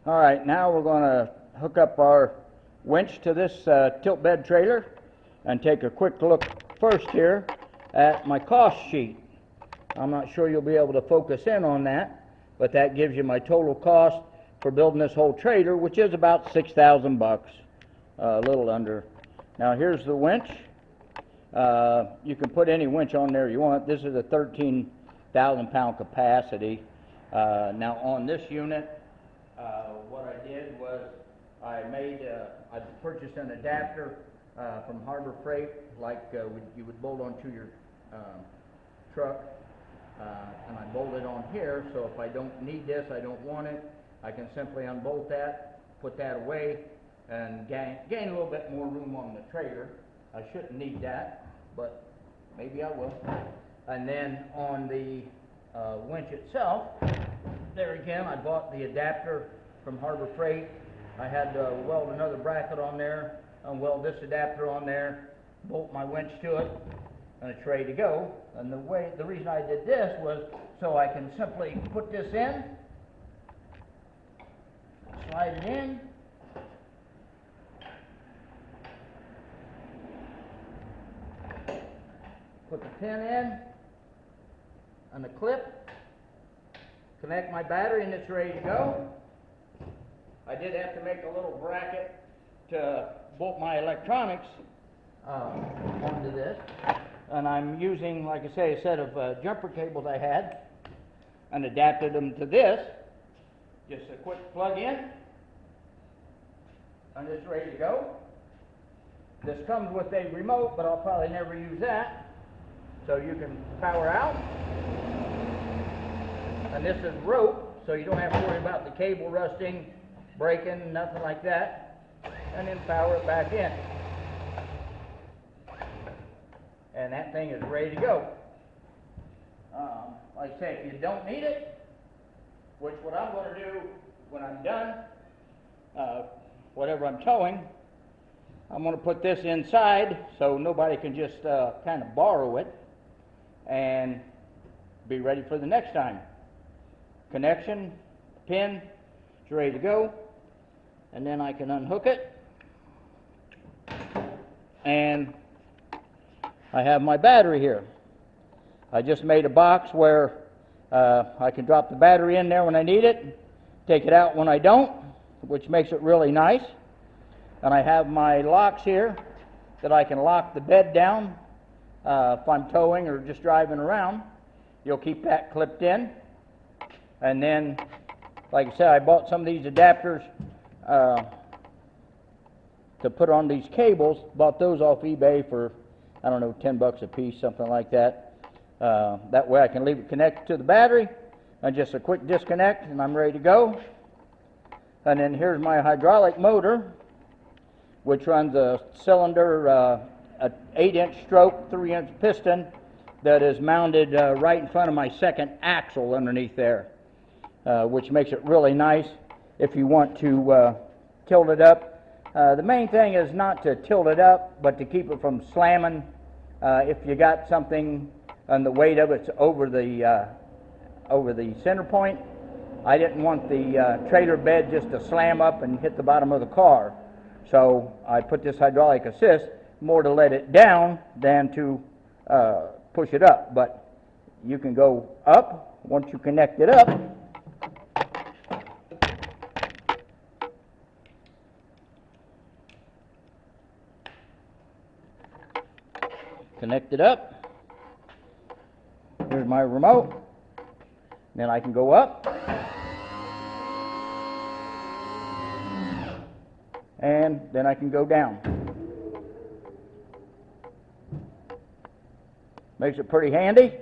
All right, now we're going to hook up our winch to this tilt bed trailer and take a quick look first here at my cost sheet. I'm not sure you'll be able to focus in on that, but that gives you my total cost for building this whole trailer, which is about $6,000, a little under. Now here's the winch. You can put any winch on there you want. This is a 13,000 pound capacity. Now on this unit, what I did was I purchased an adapter from Harbor Freight, like you would bolt onto your truck, and I bolted on here, so if I don't need this, I don't want it, I can simply unbolt that, put that away, and gain a little bit more room on the trailer. I shouldn't need that, but maybe I will. And then on the winch itself, there again, I bought the adapter from Harbor Freight. I had to weld another bracket on there, and weld this adapter on there, bolt my winch to it, and it's ready to go. And the reason I did this was so I can simply put this in, slide it in, put the pin in, and the clip, connect my battery, and it's ready to go. I did have to make a little bracket to bolt my electronics onto this, and I'm using, like I say, a set of jumper cables I had and adapted them to this. Just a quick plug in, and it's ready to go. This comes with a remote, but I'll probably never use that. So you can power out, and this is rope, so you don't have to worry about the cable rusting, breaking, nothing like that, and then power it back in. And that thing is ready to go. Like I say, if you don't need it, which what I'm going to do when I'm done, whatever I'm towing, I'm going to put this inside so nobody can just kind of borrow it and be ready for the next time. Connection, pin, it's ready to go, and then I can unhook it, and I have my battery here. I just made a box where I can drop the battery in there when I need it, take it out when I don't, which makes it really nice. And I have my locks here that I can lock the bed down if I'm towing or just driving around. You'll keep that clipped in. And then, like I said, I bought some of these adapters to put on these cables. Bought those off eBay for, I don't know, $10 a piece, something like that. That way I can leave it connected to the battery, and just a quick disconnect, and I'm ready to go. And then here's my hydraulic motor, which runs a cylinder, an 8-inch stroke, 3-inch piston that is mounted right in front of my second axle underneath there, which makes it really nice if you want to tilt it up. The main thing is not to tilt it up, but to keep it from slamming. If you got something and the weight of it's over the center point, I didn't want the trailer bed just to slam up and hit the bottom of the car. So I put this hydraulic assist more to let it down than to push it up. But you can go up once you connect it up. Connect it up. Here's my remote. Then I can go up. And then I can go down. Makes it pretty handy.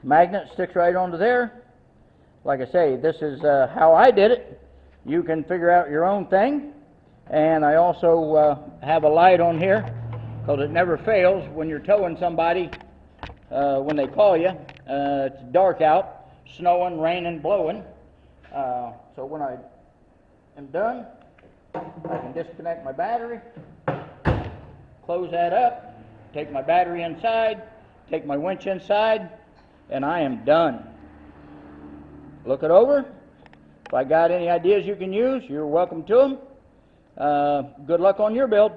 Magnet sticks right onto there. Like I say, this is how I did it. You can figure out your own thing. And I also have a light on here, because it never fails when you're towing somebody. When they call you, it's dark out, snowing, raining, blowing. So when I am done, I can disconnect my battery, close that up, take my battery inside, take my winch inside, and I am done. Look it over, If I got any ideas you can use, you're welcome to them. Good luck on your build.